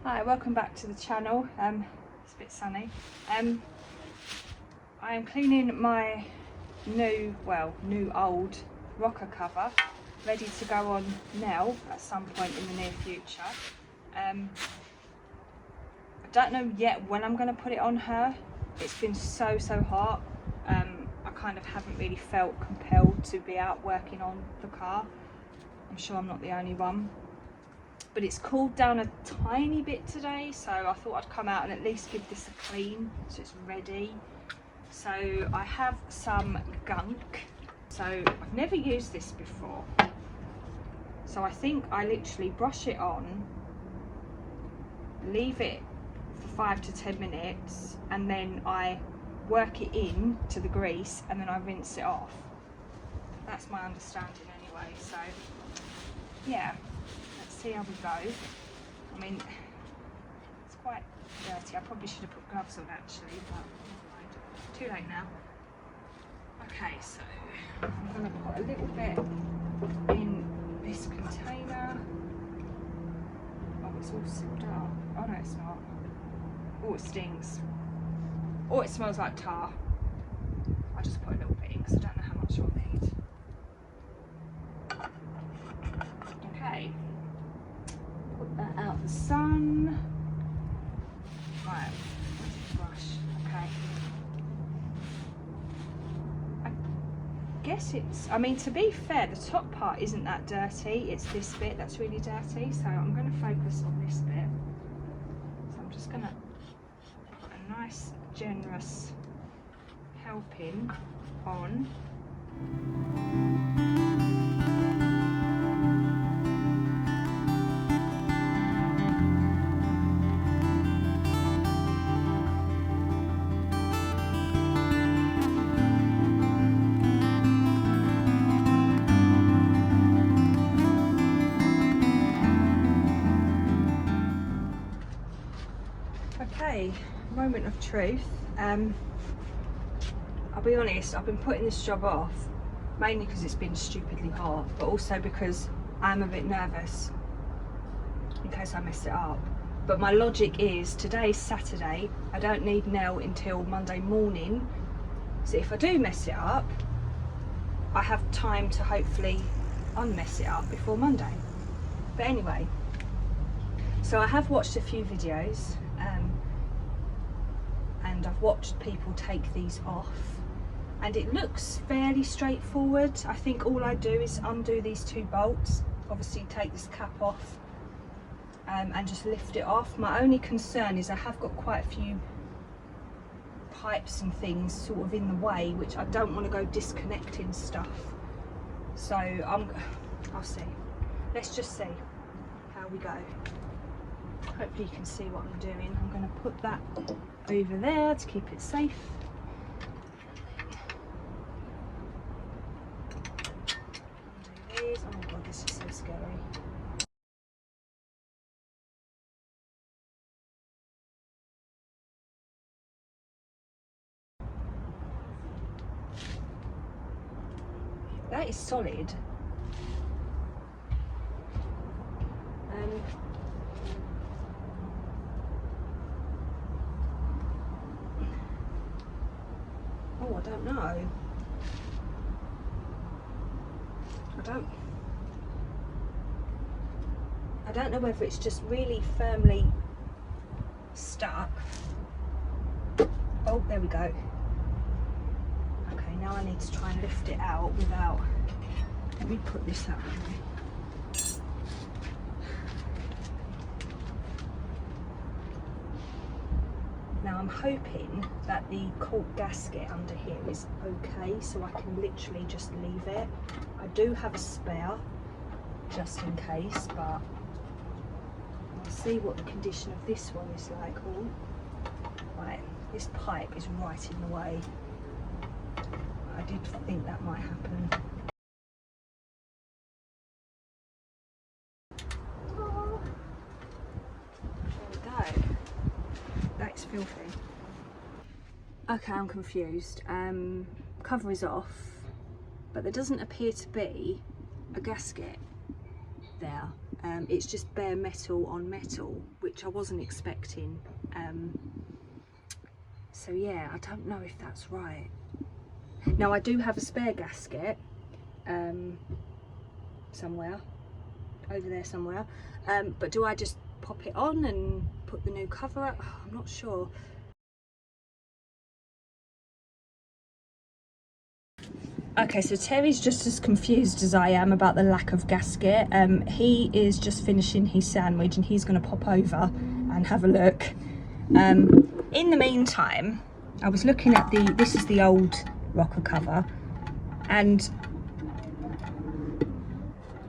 Hi, welcome back to the channel. It's a bit sunny. I am cleaning my new old rocker cover, ready to go on Nell at some point in the near future. I don't know yet when I'm going to put it on her. It's been so hot. I kind of haven't really felt compelled to be out working on the car. I'm sure I'm not the only one. But it's cooled down a tiny bit today, so I thought I'd come out and at least give this a clean so it's ready. So I have some gunk. So I've never used this before. So I think I literally brush it on, leave it for 5 to 10 minutes, and then I work it in to the grease and then I rinse it off. That's my understanding anyway, so yeah. See how we go. I mean, it's quite dirty. I probably should have put gloves on actually, but never mind. Too late now. Okay, so I'm going to put a little bit in this container. Oh, it's all sealed up. Oh no, it's not. Oh, it stinks. Oh, it smells like tar. I just put a little bit in because I don't know how much I'll need. Okay. Put that out the sun. Right, where's the brush? Okay. I guess it's, I mean, to be fair, the top part isn't that dirty. It's this bit that's really dirty. So I'm going to focus on this bit. So I'm just going to put a nice, generous helping on. Okay, moment of truth. I'll be honest, I've been putting this job off mainly because it's been stupidly hot, but also because I'm a bit nervous in case I mess it up. But my logic is today's Saturday, I don't need Nell until Monday morning, so if I do mess it up, I have time to hopefully unmess it up before Monday. But anyway, so I have watched a few videos and I've watched people take these off and it looks fairly straightforward. I think all I do is undo these 2 bolts, obviously take this cap off and just lift it off. My only concern is I have got quite a few pipes and things sort of in the way, which I don't want to go disconnecting stuff. So I'll see. Let's just see how we go. Hopefully you can see what I'm doing. I'm going to put that over there to keep it safe. Undo these. Oh my god, this is so scary. That is solid. Oh, I don't know. I don't know whether it's just really firmly stuck. Oh, there we go. Okay, now I need to try and lift it out without, let me put this up. Now I'm hoping that the cork gasket under here is okay, so I can literally just leave it. I do have a spare, just in case, but I'll see what the condition of this one is like. Oh, right, this pipe is right in the way. I did think that might happen. Oh, there we go. That's filthy. Okay, I'm confused. Cover is off, but there doesn't appear to be a gasket there. It's just bare metal on metal, which I wasn't expecting. So yeah, I don't know if that's right. Now I do have a spare gasket somewhere, over there somewhere, but do I just pop it on and put the new cover up? Oh, I'm not sure. Okay, so Terry's just as confused as I am about the lack of gasket. He is just finishing his sandwich and he's going to pop over and have a look. In the meantime, I was looking at this is the old rocker cover, and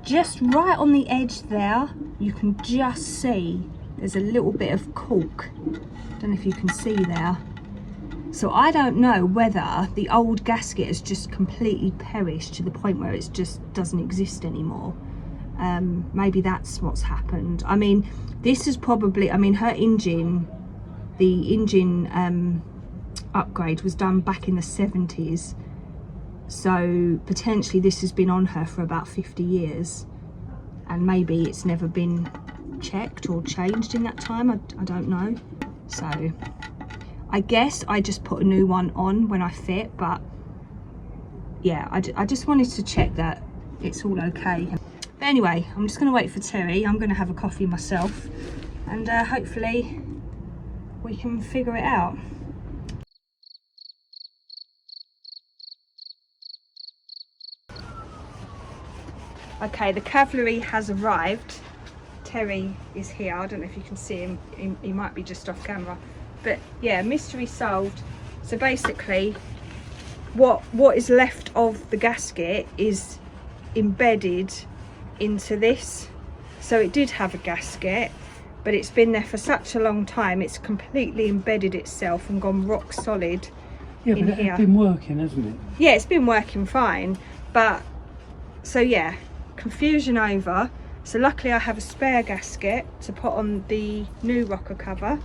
just right on the edge there, you can just see there's a little bit of cork. Don't know if you can see there. So I don't know whether the old gasket has just completely perished to the point where it just doesn't exist anymore. Maybe that's what's happened. I mean, this is probably, I mean, her engine, the engine upgrade was done back in the 70s. So potentially this has been on her for about 50 years. And maybe it's never been checked or changed in that time. I don't know. So I guess I just put a new one on when I fit, but yeah, I just wanted to check that it's all okay. But anyway, I'm just going to wait for Terry. I'm going to have a coffee myself, and hopefully we can figure it out. Okay, the cavalry has arrived. Terry is here. I don't know if you can see him. He might be just off camera. But yeah, mystery solved. So basically what is left of the gasket is embedded into this. So it did have a gasket, but it's been there for such a long time, it's completely embedded itself and gone rock solid. Yeah, but it's been working, hasn't it? Yeah, it's been working fine. But so yeah, confusion over. So luckily I have a spare gasket to put on the new rocker cover.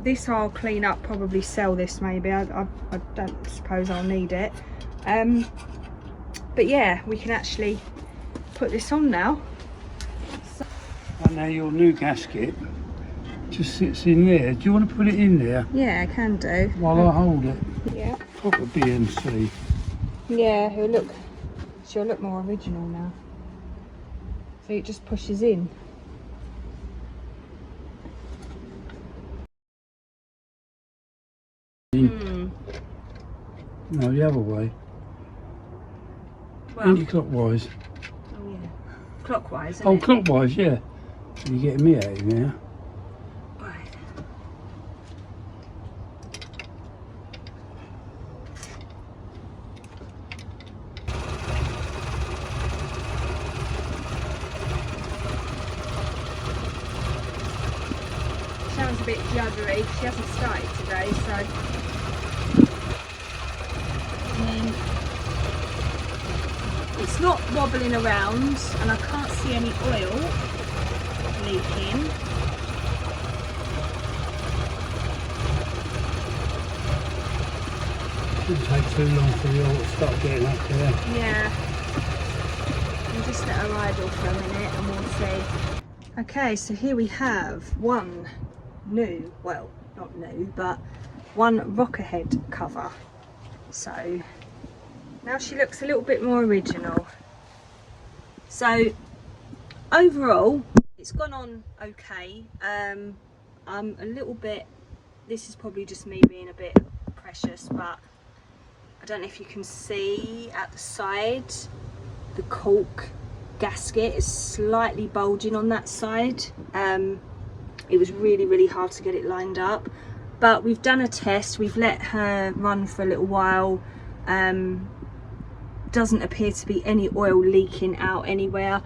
This I'll clean up, probably sell this maybe. I don't suppose I'll need it. But yeah, we can actually put this on now. And now your new gasket just sits in there. Do you want to put it in there? Yeah, I can do. While I hold it? Yeah. Proper BMC. Yeah, she'll look more original now. So it just pushes in. No, the other way. Well, anti-clockwise. Oh yeah. Clockwise, isn't Oh, it? clockwise, yeah. You're getting me out of here now. Right. Sounds a bit juddery. She hasn't started today, so. It's not wobbling around, and I can't see any oil leaking. Shouldn't take too long for the oil to start getting up there. Yeah. We'll just let her idle for a minute and we'll see. Okay, so here we have one new, well, not new, but one rocker head cover. So now she looks a little bit more original. So overall, it's gone on okay. I'm a little bit, this is probably just me being a bit precious, but I don't know if you can see at the side, the cork gasket is slightly bulging on that side. It was really hard to get it lined up, but we've done a test, we've let her run for a little while. Doesn't appear to be any oil leaking out anywhere.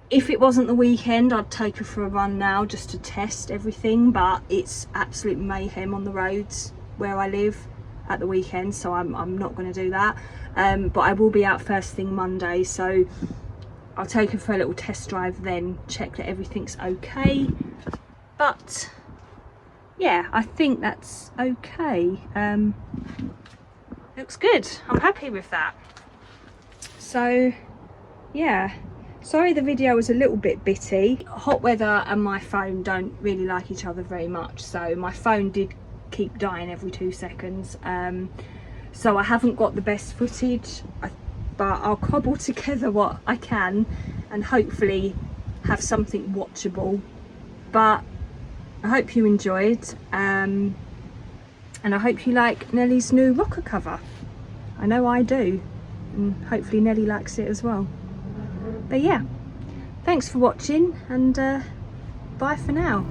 If it wasn't the weekend, I'd take her for a run now just to test everything, but it's absolute mayhem on the roads where I live at the weekend, so I'm not going to do that. But I will be out first thing Monday, so I'll take her for a little test drive then, check that everything's okay. But yeah, I think that's okay. Looks good. I'm happy with that. So yeah, Sorry the video was a little bit bitty. Hot weather and my phone don't really like each other very much, so my phone did keep dying every 2 seconds. So I haven't got the best footage, but I'll cobble together what I can and hopefully have something watchable. But I hope you enjoyed, and I hope you like Nellie's new rocker cover. I know I do, and hopefully Nellie likes it as well. But yeah, thanks for watching, and bye for now.